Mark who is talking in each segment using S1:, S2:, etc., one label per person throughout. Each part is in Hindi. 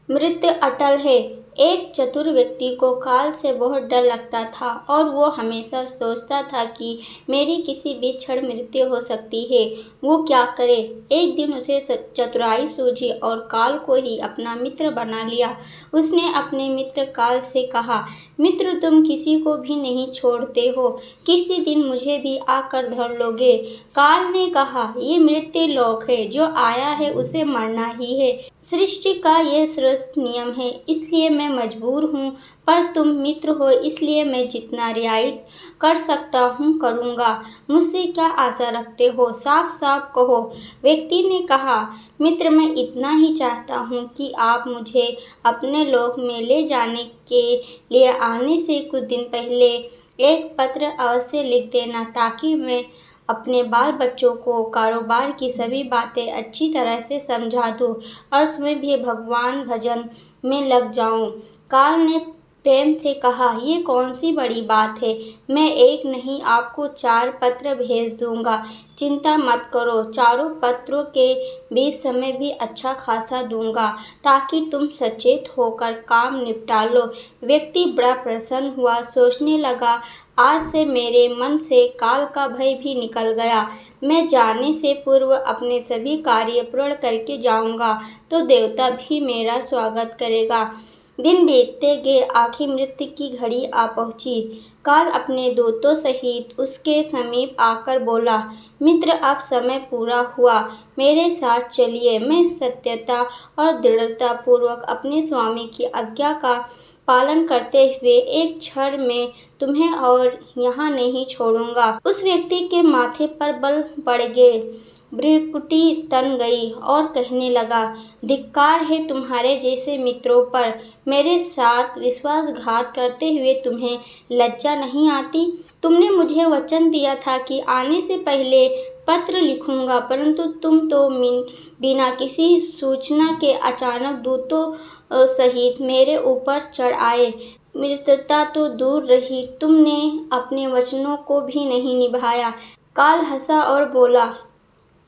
S1: मृत्यु अटल है। एक चतुर व्यक्ति को काल से बहुत डर लगता था और वो हमेशा सोचता था कि मेरी किसी भी क्षण मृत्यु हो सकती है। वो क्या करे। एक दिन उसे चतुराई सूझी और काल को ही अपना मित्र बना लिया। उसने अपने मित्र काल से कहा, मित्र तुम किसी को भी नहीं छोड़ते हो, किसी दिन मुझे भी आकर धर लोगे। काल ने कहा, ये मृत्यु लोक है, जो आया है उसे मरना ही है। सृष्टि का यह श्रेष्ठ नियम है, इसलिए मैं मजबूर हूँ, पर तुम मित्र हो इसलिए मैं जितना रियायत कर सकता हूँ करूँगा। मुझसे क्या आशा रखते हो, साफ साफ कहो। व्यक्ति ने कहा, मित्र मैं इतना ही चाहता हूँ कि आप मुझे अपने लोक में ले जाने के लिए आने से कुछ दिन पहले एक पत्र अवश्य लिख देना, ताकि मैं अपने बाल बच्चों को कारोबार की सभी बातें अच्छी तरह से समझा दूँ और स्वयं भी भगवान भजन में लग जाऊँ। काल ने प्रेम से कहा, ये कौन सी बड़ी बात है, मैं एक नहीं आपको 4 पत्र भेज दूंगा, चिंता मत करो। चारों पत्रों के बीच समय भी अच्छा खासा दूंगा, ताकि तुम सचेत होकर काम निपटा लो। व्यक्ति बड़ा प्रसन्न हुआ, सोचने लगा, आज से मेरे मन से काल का भय भी निकल गया। मैं जाने से पूर्व अपने सभी कार्य पूर्ण करके जाऊंगा, तो देवता भी मेरा स्वागत करेगा। दिन बीतते गए, आखिर मृत्यु की घड़ी आ पहुंची। काल अपने दूतों सहित उसके समीप आकर बोला, मित्र अब समय पूरा हुआ, मेरे साथ चलिए। मैं सत्यता और दृढ़ता पूर्वक अपने स्वामी की आज्ञा का पालन करते हुए एक क्षण में तुम्हें और यहाँ नहीं छोड़ूंगा। उस व्यक्ति के माथे पर बल पड़ गए, भ्रुकुटी तन गई और कहने लगा, धिक्कार है तुम्हारे जैसे मित्रों पर। मेरे साथ विश्वासघात करते हुए तुम्हें लज्जा नहीं आती। तुमने मुझे वचन दिया था कि आने से पहले पत्र लिखूंगा, परंतु तुम तो बिना किसी सूचना के अचानक दूतों सहित मेरे ऊपर चढ़ आए। मित्रता तो दूर रही, तुमने अपने वचनों को भी नहीं निभाया। काल हंसा और बोला,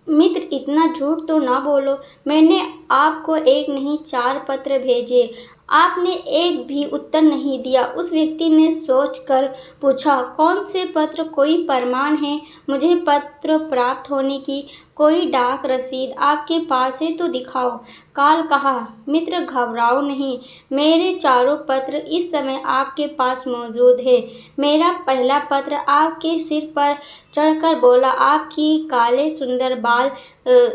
S1: मित्र इतना झूठ तो ना बोलो, मैंने आपको एक नहीं 4 पत्र भेजे, आपने एक भी उत्तर नहीं दिया। उस व्यक्ति ने सोचकर पूछा, कौन से पत्र, कोई प्रमाण है मुझे पत्र प्राप्त होने की, कोई डाक रसीद आपके पास है तो दिखाओ। काल कहा, मित्र घबराओ नहीं, मेरे चारों पत्र इस समय आपके पास मौजूद है। मेरा पहला पत्र आपके सिर पर चढ़कर बोला, आपकी काले सुंदर बाल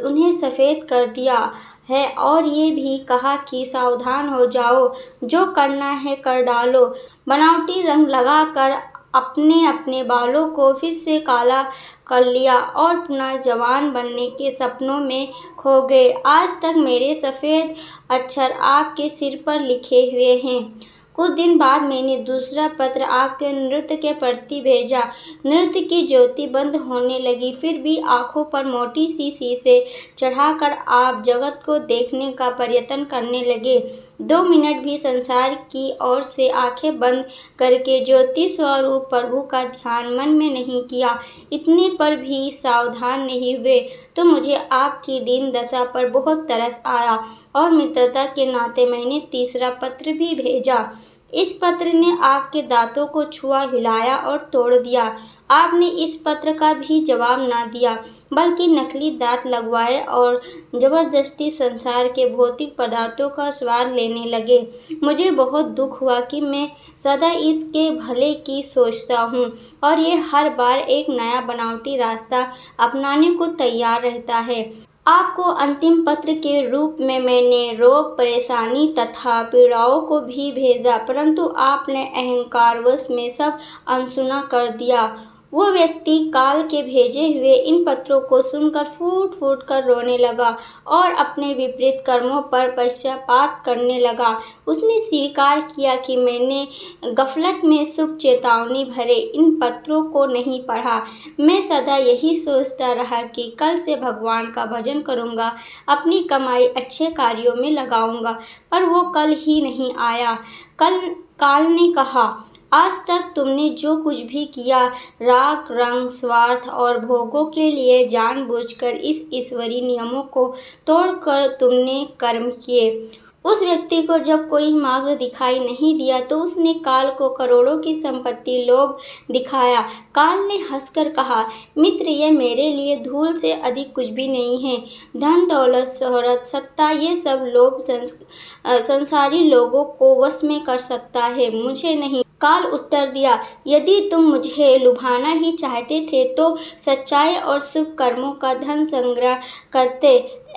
S1: उन्हें सफ़ेद कर दिया है, और ये भी कहा कि सावधान हो जाओ, जो करना है कर डालो। बनावटी रंग लगाकर अपने अपने बालों को फिर से काला कर लिया और पुनः जवान बनने के सपनों में खो गए। आज तक मेरे सफ़ेद अक्षर आपके सिर पर लिखे हुए हैं। कुछ दिन बाद मैंने दूसरा पत्र आपके नृत्य के प्रति भेजा। नृत्य की ज्योति बंद होने लगी, फिर भी आंखों पर मोटी सी शीशे चढ़ाकर आप जगत को देखने का प्रयत्न करने लगे। 2 मिनट भी संसार की ओर से आंखें बंद करके ज्योति स्वरूप प्रभु का ध्यान मन में नहीं किया, इतने पर भी सावधान नहीं हुए, तो मुझे आपकी दीन दशा पर बहुत तरस आया और मित्रता के नाते मैंने तीसरा पत्र भी भेजा। इस पत्र ने आपके दांतों को छुआ, हिलाया और तोड़ दिया। आपने इस पत्र का भी जवाब ना दिया, बल्कि नकली दांत लगवाए और जबरदस्ती संसार के भौतिक पदार्थों का स्वाद लेने लगे। मुझे बहुत दुख हुआ कि मैं सदा इसके भले की सोचता हूँ और ये हर बार एक नया बनावटी रास्ता अपनाने को तैयार रहता है। आपको अंतिम पत्र के रूप में मैंने रोग, परेशानी तथा पीड़ाओं को भी भेजा, परंतु आपने अहंकारवश में सब अनसुना कर दिया। वो व्यक्ति काल के भेजे हुए इन पत्रों को सुनकर फूट फूट कर रोने लगा और अपने विपरीत कर्मों पर पश्चाताप करने लगा। उसने स्वीकार किया कि मैंने गफलत में शुभ चेतावनी भरे इन पत्रों को नहीं पढ़ा। मैं सदा यही सोचता रहा कि कल से भगवान का भजन करूँगा, अपनी कमाई अच्छे कार्यों में लगाऊंगा, पर वो कल ही नहीं आया। काल ने कहा, आज तक तुमने जो कुछ भी किया, राग, रंग, स्वार्थ और भोगों के लिए जानबूझकर इस ईश्वरीय नियमों को तोड़कर तुमने कर्म किए। उस व्यक्ति को जब कोई मार्ग दिखाई नहीं दिया तो उसने काल को करोड़ों की संपत्ति लोभ दिखाया। काल ने हंसकर कहा, मित्र, यह मेरे लिए धूल से अधिक कुछ भी नहीं है। धन, दौलत, शोहरत, सत्ता, ये सब लोभ संसारी लोगों को वश में कर सकता है, मुझे नहीं। काल उत्तर दिया, यदि तुम मुझे लुभाना ही चाहते थे तो सच्चाई और शुभ कर्मों का धन संग्रह करते।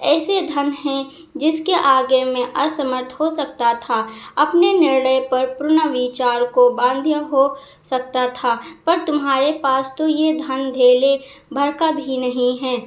S1: ऐसे धन हैं जिसके आगे मैं असमर्थ हो सकता था, अपने निर्णय पर पुनर्विचार को बाध्य हो सकता था, पर तुम्हारे पास तो ये धन धेले भर का भी नहीं है।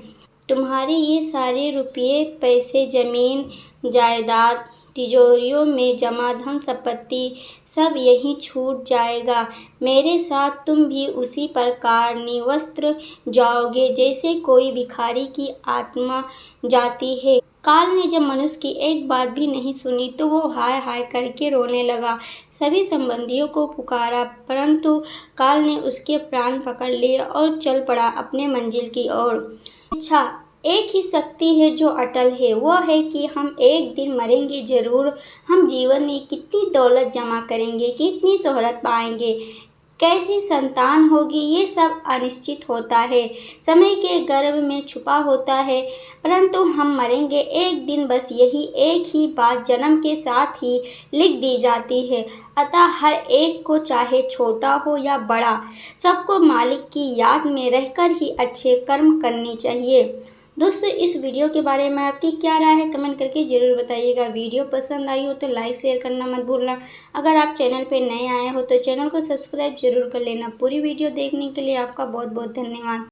S1: तुम्हारे ये सारे रुपये, पैसे, जमीन जायदाद, तिजोरियों में जमा धन संपत्ति सब यहीं छूट जाएगा। मेरे साथ तुम भी उसी प्रकार निवस्त्र जाओगे जैसे कोई भिखारी की आत्मा जाती है। काल ने जब मनुष्य की एक बात भी नहीं सुनी तो वो हाय हाय करके रोने लगा। सभी संबंधियों को पुकारा, परंतु काल ने उसके प्राण पकड़ लिए और चल पड़ा अपने मंजिल की ओर। अच्छा, एक ही शक्ति है जो अटल है, वो है कि हम एक दिन मरेंगे जरूर। हम जीवन में कितनी दौलत जमा करेंगे, कितनी शोहरत पाएंगे, कैसी संतान होगी, ये सब अनिश्चित होता है, समय के गर्भ में छुपा होता है, परंतु हम मरेंगे एक दिन। बस यही एक ही बात जन्म के साथ ही लिख दी जाती है। अतः हर एक को, चाहे छोटा हो या बड़ा, सबको मालिक की याद में रहकर ही अच्छे कर्म करने चाहिए। दोस्तों, इस वीडियो के बारे में आपकी क्या राय है, कमेंट करके ज़रूर बताइएगा। वीडियो पसंद आई हो तो लाइक शेयर करना मत भूलना। अगर आप चैनल पे नए आए हो तो चैनल को सब्सक्राइब जरूर कर लेना। पूरी वीडियो देखने के लिए आपका बहुत बहुत धन्यवाद।